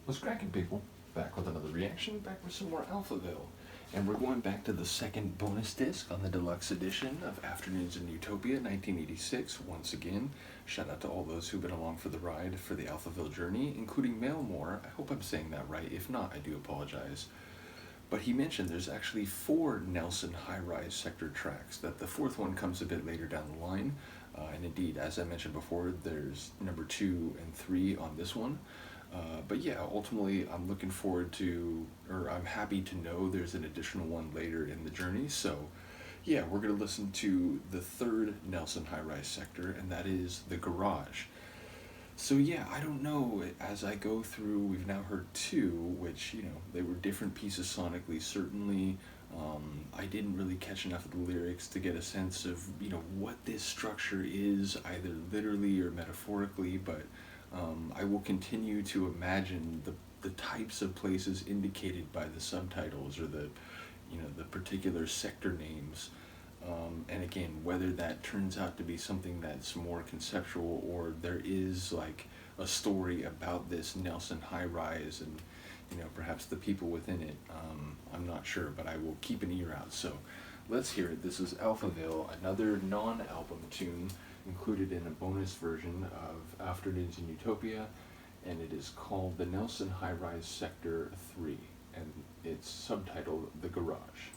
What's cracking, people? Back with another reaction, back with some more Alphaville. And we're going back to the second bonus disc on the deluxe edition of Afternoons in Utopia 1986. Once again, shout out to all those who've been along for the ride for the Alphaville journey, including Mailmore. I hope I'm saying that right. If not, I do apologize. But he mentioned there's actually 4 Nelson Highrise Sector tracks, that the 4th one comes a bit later down the line. And indeed, as I mentioned before, there's number 2 and 3 on this one. But yeah, ultimately I'm looking forward to, or I'm happy to know there's an additional one later in the journey. So yeah, we're going to listen to the 3rd Nelson Highrise Sector, and that is the Guh-Raj. So yeah, I don't know, as I go through, we've now heard 2, which, you know, they were different pieces sonically, certainly. I didn't really catch enough of the lyrics to get a sense of, you know, what this structure is, either literally or metaphorically, but I will continue to imagine the types of places indicated by the subtitles or the, you know, the particular sector names. And again, whether that turns out to be something that's more conceptual or there is like a story about this Nelson Highrise and, you know, perhaps the people within it, I'm not sure, but I will keep an ear out. So let's hear it. This is Alphaville, another non-album tune included in a bonus version of Afternoons in Utopia, and it is called the Nelson Highrise Sector 3, and it's subtitled The Guh-Raj.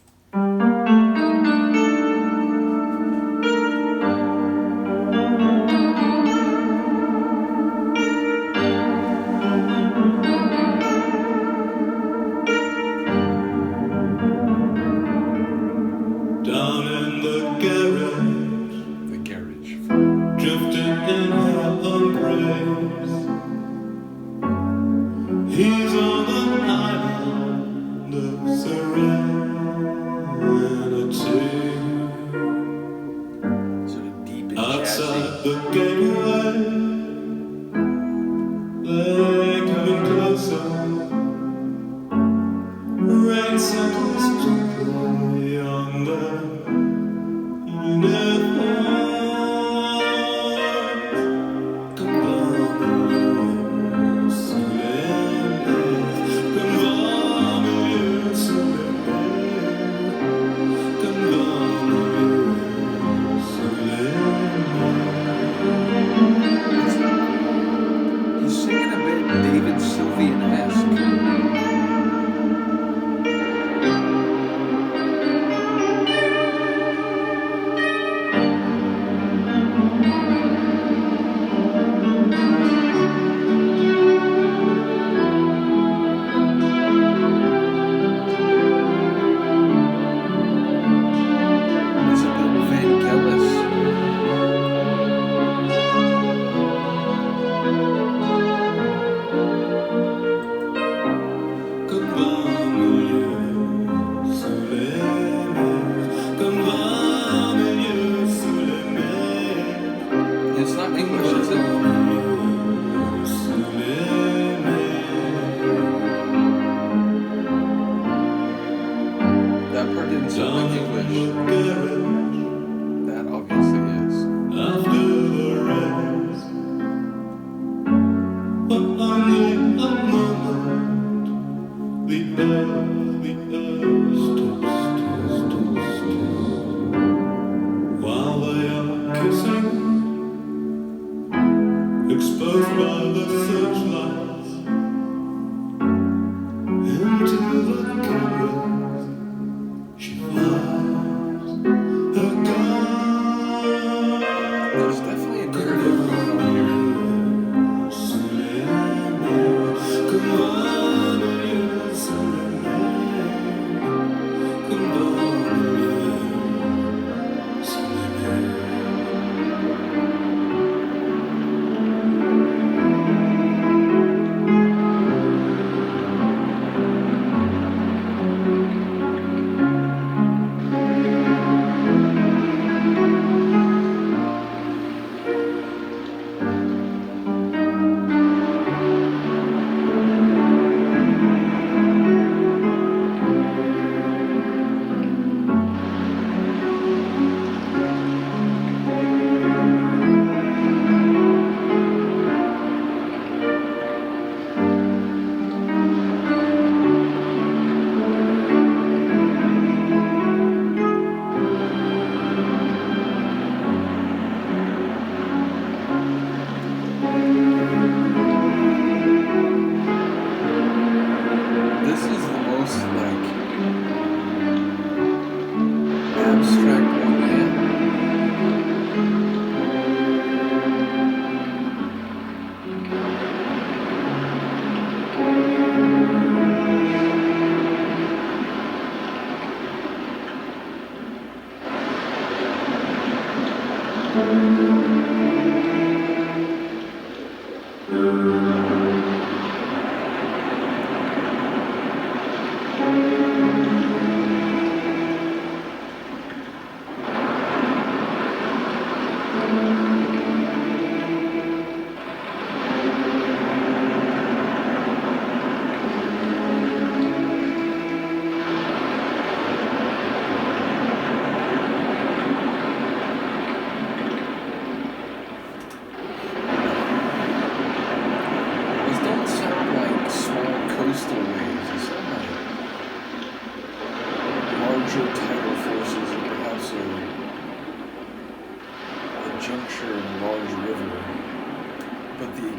He's on an island of serenity. Sort of deep and outside jazzy. The gateway, they're coming closer. Rain settles gently on the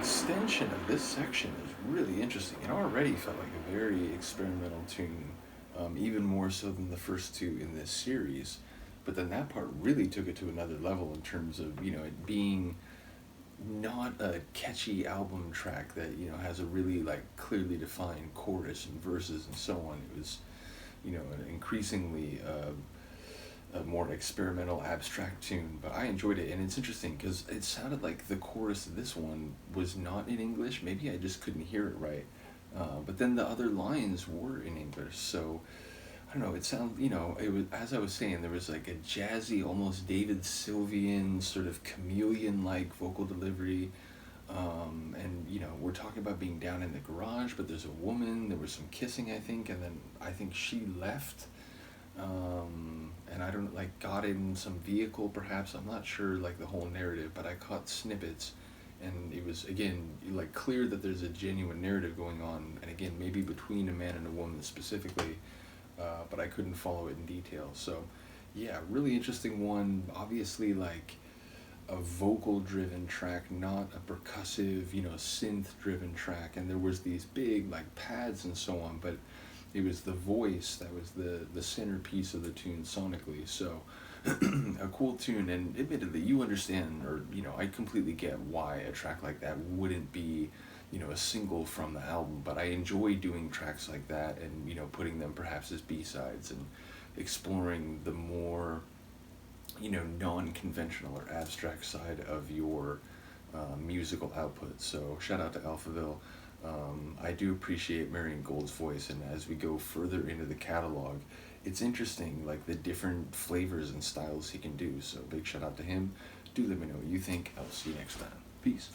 extension of this section is really interesting. It already felt like a very experimental tune, even more so than the first two in this series. But then that part really took it to another level in terms of, it being not a catchy album track that, has a really like clearly defined chorus and verses and so on. It was, an increasingly a more experimental abstract tune, but I enjoyed it. And it's interesting because it sounded like the chorus of this one was not in English. Maybe I just couldn't hear it right, but then the other lines were in English. So I don't know, it sounds, it was, as I was saying, there was like a jazzy, almost David Sylvian, sort of chameleon-like vocal delivery. And, we're talking about being down in the garage, but there's a woman, there was some kissing, I think, and then I think she left. And I don't, like, got in some vehicle, perhaps, I'm not sure, like, the whole narrative, but I caught snippets. And it was, again, like, clear that there's a genuine narrative going on, and again, maybe between a man and a woman specifically, but I couldn't follow it in detail. So, yeah, really interesting one. Obviously, like a vocal-driven track, not a percussive, synth-driven track. And there was these big, like, pads and so on, but it was the voice that was the centerpiece of the tune sonically. So, a cool tune. And admittedly, you understand, or, I completely get why a track like that wouldn't be a single from the album, but I enjoy doing tracks like that and, putting them perhaps as B-sides and exploring the more, non-conventional or abstract side of your musical output. So shout out to Alphaville. I do appreciate Marian Gold's voice, and as we go further into the catalog, it's interesting, like the different flavors and styles he can do. So big shout out to him. Do let me know what you think. I'll see you next time. Peace.